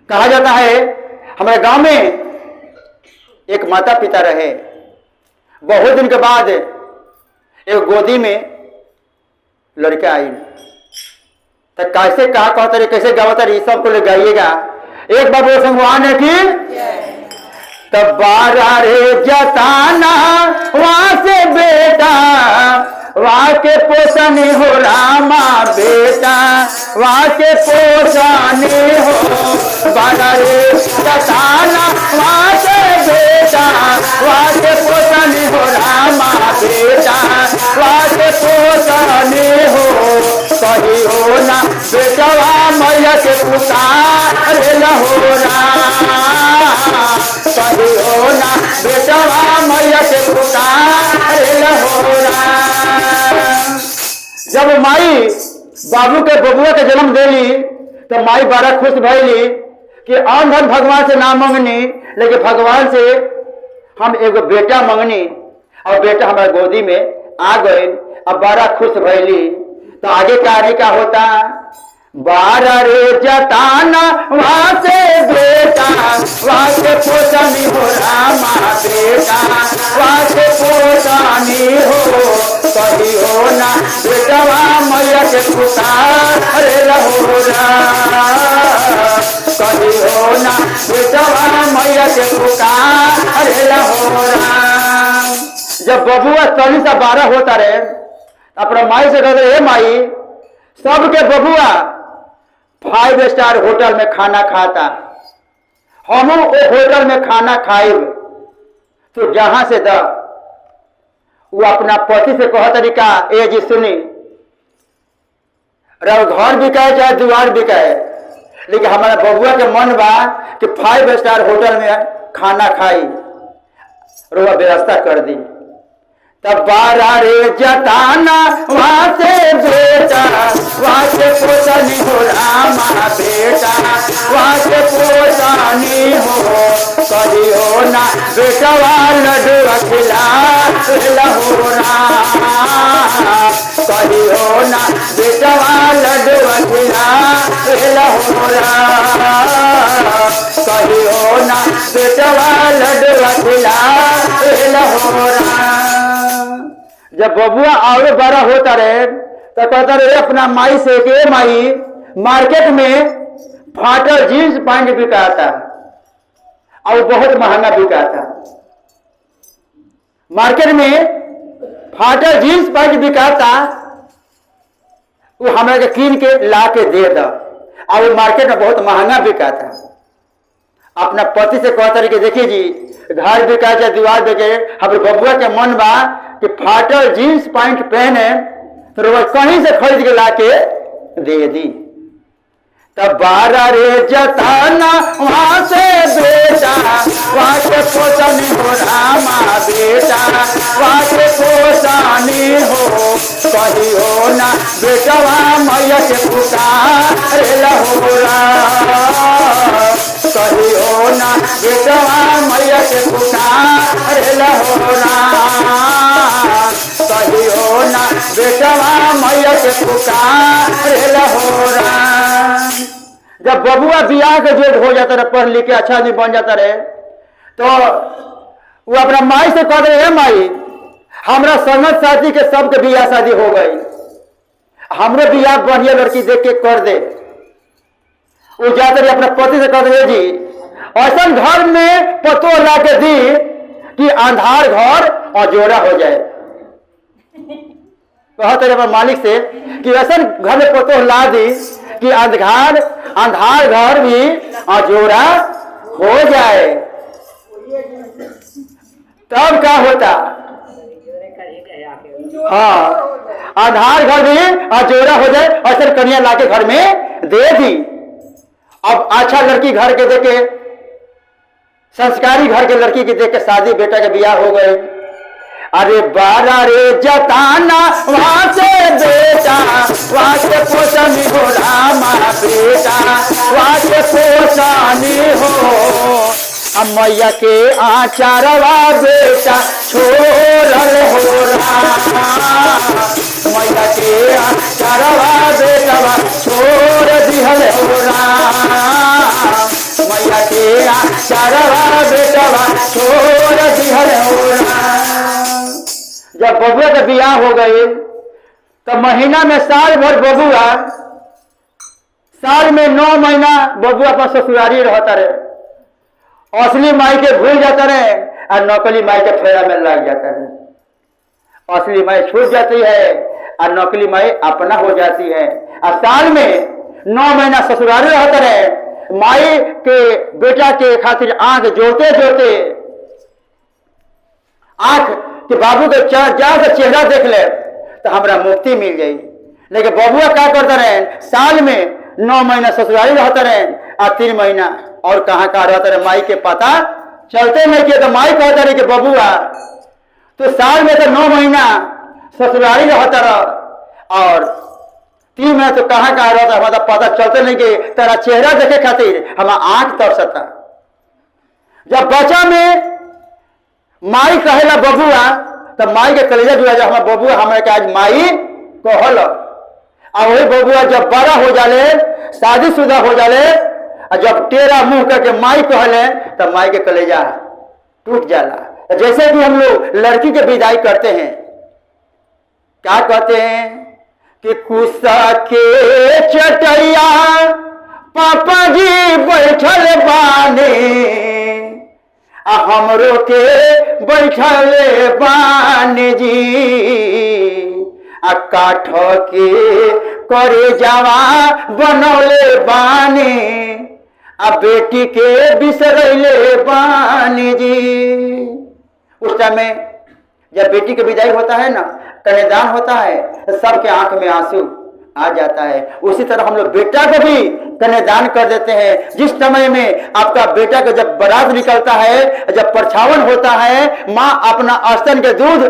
कहा जाता है हमारे गांव में एक माता पिता रहे, बहुत दिन के बाद एक गोदी में लड़का आई। तो कैसे कहा कहते रहे, कैसे गावता रही, सबको ले गाइएगा। एक बार बोलो संगवान है कि तब बारा रे जताना वहां से बेटा, वहां के पोषणी हो रामा बेटा, वहां के पोषणी हो बारा रे जताना वहां से बेटा, वहां के पोषणी हो रामा बेटा, वहां के पोषणी हो सही हो ना बेटवा मैया के पुकार हो सही हो ना बेटवा मैया के पुकार हो। जब माई बाबू के बबुआ के जन्म देली तो माई बड़ा खुश भैली कि आन धन भगवान से ना मांगनी, लेकिन भगवान से हम एगो बेटा मांगनी और बेटा हमारे गोदी में आ गए। अब बड़ा खुश भैली। तो आगे कार्य क्या होता, बारा रे जताना वहां से बेटा, वहां से पोषणी हो रामा बेटा, वहां से पोषणी हो सही हो ना बेटवा मैया के पुकार हो सही हो ना बेटवा मैया के पुकार हो। जब बबुआ 12 होता रहे अपना माई से कहते हे माई, सबके बबुआ 5 स्टार होटल में खाना खाता, हम वो होटल में खाना खाएब, तो जहां से द वो अपना पति से कह तरीका ए जी सुनी, घर बिकाए चाहे द्वार बिकाए, लेकिन हमारा बबुआ के मन बा कि 5 स्टार होटल में खाना खाई, रुआ व्यवस्था कर दी। तब बारा रे जताना वहां से बेटा, वहां से पोषणी हो रामा बेटा, वहां से पोषणी हो सही हो ना बेटवा लड्डू खिला हो सही हो ना बेटवा लड्डू खिला हो सही हो ना बेटवा लड्डू खिला हो। जब बबुआ आगे बड़ा होता रहे तो कहता रहे अपना माई से कि माई, मार्केट में फाटल जींस पैंट बिकाता और बहुत महंगा बिकाता, मार्केट में फाटल जींस पैंट बिकाता, वो हमें कीन के ला के दे दा, और वो मार्केट में बहुत महंगा बिकाता। अपना पति से कहता रहे कि देखिए जी, घर बिका चाहे दीवार बिके, हमारे बबुआ के मन बा कि फाटल जींस पैंट पहने तो वो कहीं से खरीद के लाके दे दी। तब बारा रे जताना वहां से बेटा, वहां से पोषणी हो रामा बेटा, वहां से पोषणी हो सही हो ना बेटवा मैया के पुकार हो सही हो ना बेटवा मैया के पुकार हो सही हो ना बेटवा मैया के पुकार हो। जब बबुआ बियाह के जोड़ हो जाता रहे, पढ़ लिख के अच्छा आदमी बन जाता रहे, तो वो अपना माई से कह रहे हे माई, हमरा संगत साथी के सबके बियाह शादी हो गई, हमरे बियाह बढ़िया लड़की देख के कर दे। वो जाते रहे अपने पति से कह रहे जी, ऐसा घर में पतो ला के दी कि अंधार घर अजोड़ा हो जाए। कहते रहे मालिक से कि ऐसा घर में पतो ला दी कि अंधार घर भी अजोड़ा हो जाए, तब क्या होता, हाँ अंधार घर भी अजोड़ा हो जाए, ऐसा कन्या लाके घर में दे दी। अब अच्छा लड़की घर के देखे, संस्कारी घर के लड़की के देख के शादी बेटा के बियाह हो गए। अरे बारा रे जताना वहां से बेटा, वहां से पोषणी हो रामा बेटा, वहां से पोषणी हो मैया के आचारवा बेटा छोड़ल हो मैया के आचारवा बेटा छोड़ दिहल हो गईला चारवा बेटवा छोड़ दिहल होना। जब बबुआ का बियाह हो गई तो महीना में साल भर बबुआ, साल में 9 महीना बबुआ पर ससुरारी रहता रहे। असली माई के भूल जाता रहे और नकली माई के फेरा में लग जाता रहे। असली माई छूट जाती है और नकली माई अपना हो जाती है। और साल में 9 महीना ससुरारी रहता रहे। माई के बेटा के खातिर आंख जोड़ते जोड़ते आंख कि बाबू के जा से चेहरा देख ले तो हमरा मुक्ति मिल जाई। लेकिन बबुआ क्या करता रहे, साल में 9 महीना ससुराली रहता रहे और 3 महीना और कहाँ रहता रहे, माई के पता चलते नहीं किया। तो माई कहता रहे कि बबुआ तो साल में तो 9 महीना ससुराली रहता रहा और 3 महीना तो कहाँ रहता, हमारा पता चलते नहीं कि तेरा चेहरा देखे खातिर हमारा आंख तरसता। जब बच्चा में माई कहेला बबुआ तब माई के कलेजा जुड़ा जा, हमारा बबुआ हमारे के आज माई कहल। और वही बबुआ जब बड़ा हो जाले, शादीशुदा हो जाले और जब तेरा मुंह करके माई कहले तब माई के कलेजा टूट जाला। जैसे कि हम लोग लड़की के विदाई करते हैं, क्या कहते हैं कि कुसा के चटैया पापा जी बैठल बाने हमरो के बैठल बानी जी। काठ के करे जावा बनौले बानी बेटी के बिसरैले बानी जी। उस समय जब बेटी की विदाई होता है ना, कन्यादान होता है, सबके आंख में आंसू आ जाता है। उसी तरह हम लोग बेटा को भी कन्यादान कर देते हैं। जिस समय में आपका बेटा का जब बारात निकलता है, जब परछावन होता है, माँ अपना स्तन के दूध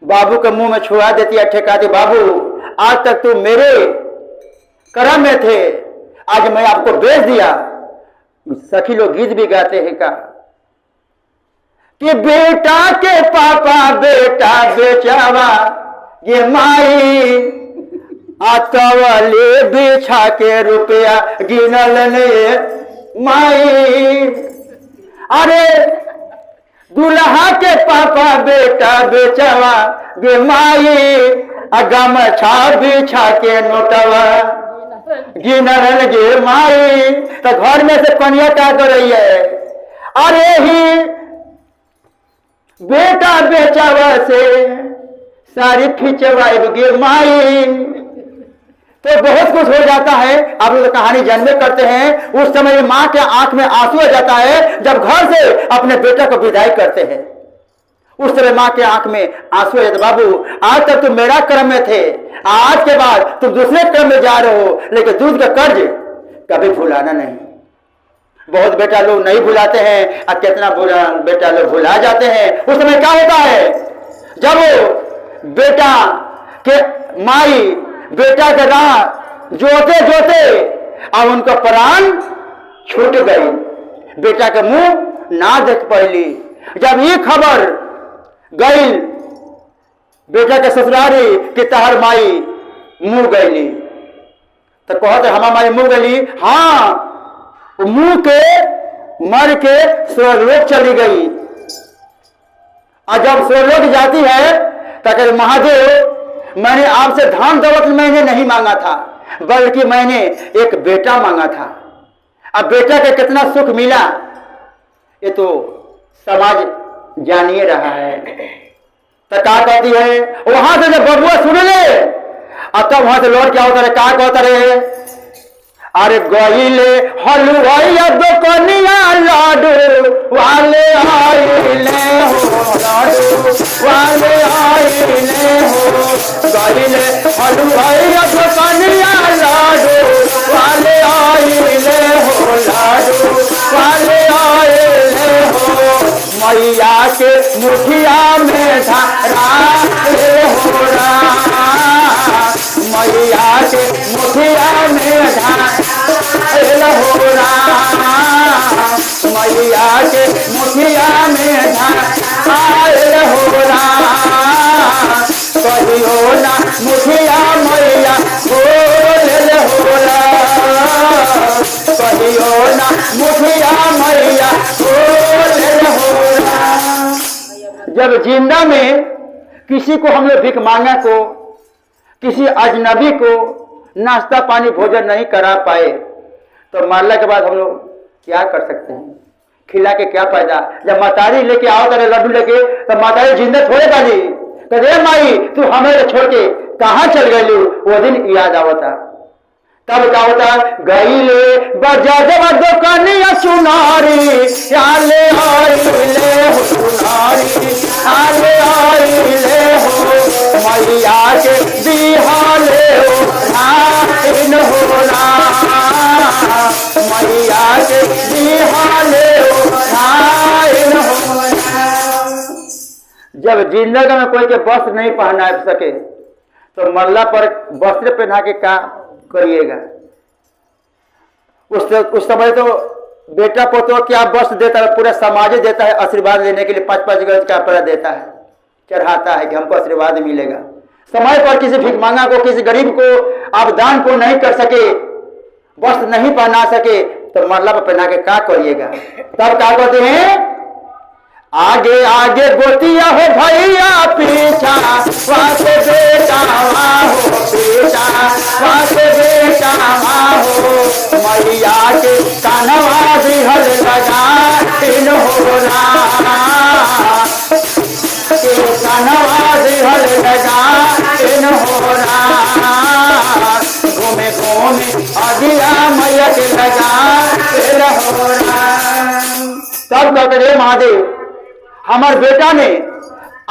बाबू के मुंह में छुआ देती है, ठेकाती, बाबू आज तक तू मेरे करम में थे, आज मैं आपको बेच दिया। सखी लोग गीत भी गाते हैं का कि बेटा के पापा बेटा बेचावा ये माई आतवले बिछा के रुपया गिनल ने माई। अरे दुल्हा के पापा बेटा बेचवा गे माई गमछा बिछा के नोटवा गिनल गे माई। तो घर में से कन्या क्या कर रही है, अरे ही बेटा बेचवा से सारी खिंचवाई गे माई। तो बहुत कुछ हो जाता है। आप लोग कहानी जानबे करते हैं, उस समय माँ के आंख में आंसू आ जाता है जब घर से अपने बेटा को विदाई करते हैं। उस समय माँ के आंख में आंसू आ जाता, बाबू आज तक तुम मेरा क्रम में थे, आज के बाद तुम दूसरे क्रम में जा रहे हो, लेकिन दूध का कर्ज कभी भुलाना नहीं। बहुत बेटा लोग नहीं भुलाते हैं और कितना बुरा बेटा लोग भुला जाते हैं। उस समय क्या होता है, जब वो बेटा के माई बेटा के राह जोते जोते अब उनका प्राण छूट गई, बेटा के मुंह ना देख पाई। जब ये खबर गई बेटा के ससुरारी कि तहर माई मुँह गईली, तो कहते हमार माई मुँह गईली, हाँ मुंह के मर के स्वर्गलोक चली गई। और जब स्वर्गलोक जाती है तो कहते महादेव मैंने आपसे धन दौलत मैंने नहीं मांगा था, बल्कि मैंने एक बेटा मांगा था। अब बेटा के कितना सुख मिला ये तो समाज जानिए रहा है। तो क्या कहती है, वहां से जब बबुआ सुन ले और तब वहां से लौट क्या होता है, क्या कहता रहे, अरे गईले हलवाइया दुकनिया लाडू वाले आइले हो, लाडू वाले आइले हो। गईले हलवाइया दुकनिया लाडू वाले आइले हो, लाडू वाले आइले हो। मैया के मुठिया में धरा हो रहा, मैया के मुठिया में धरा हो रहा, मैया के मुठिया में धरा हो रहा। कहियो ना मुठिया मैया बोल हो रहा, कहियो ना मुठिया जब जिंदा में किसी को हम लोग भिख मांगा को, किसी अजनबी को नाश्ता पानी भोजन नहीं करा पाए तो मरने के बाद हम लोग क्या कर सकते हैं? खिला के क्या फायदा? जब मतारी लेके आओ तेरे लड्डू लेके, तो मतारी जिंदा थोड़े बाजी कदे माई तू हमें छोड़ के कहाँ चल गई? वो दिन याद आवता। तब क्या होता? गईले बजा जब दुकानिया सुनारी आले आइले हो सुनारी आले आइले हो मैया के बिहाले हो नाइन हो ना मैया के बिहाले हो नाइन हो ना। जब जिंदगी में कोई के वस्त्र नहीं पहना सके तो मरला पर वस्त्र पहना के क्या करिएगा? उस समय तो बेटा पोतो क्या वस्त्र देता है, पूरा समाज देता है आशीर्वाद लेने के लिए, 5-5 गज का कपड़ा देता है, चढ़ाता है कि हमको आशीर्वाद मिलेगा। समय पर किसी भिख मांगा को, किसी गरीब को आप दान को नहीं कर सके, वस्त्र नहीं पहना सके तो मरला पर पहना के क्या करिएगा? तब क्या कहते हैं? आगे आगे गोतिया हो भैया पीछा वास बेटा हो पीछा वास बेटा हो मैया के कानवा बिहल लगा इन हो के कानवा बिहल लगा इन हो घूमे घूमे अदिया मैया के लगा हो। तब कहते महादेव हमारे बेटा ने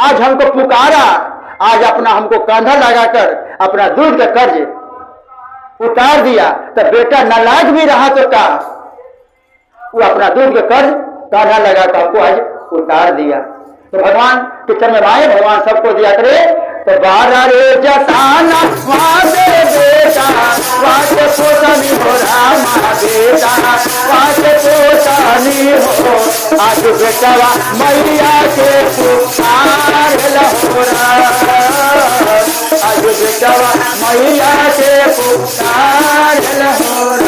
आज हमको पुकारा, आज अपना हमको कंधा लगाकर अपना दूध का कर्ज उतार दिया, तो बेटा नालायक भी रहा तो क्या? वो अपना दूध का कर्ज कंधा लगाकर हमको आज उतार दिया। तो भगवान के चरण में आए, भगवान सबको दिया करे। तो बारा रे जताना वादे बेटा वादे पोतानी हो रामा बेटा वादे पोतानी हो आज बेटवा मैया के पुकार लहोरा आज बेटवा मैया के पुकार लहोरा।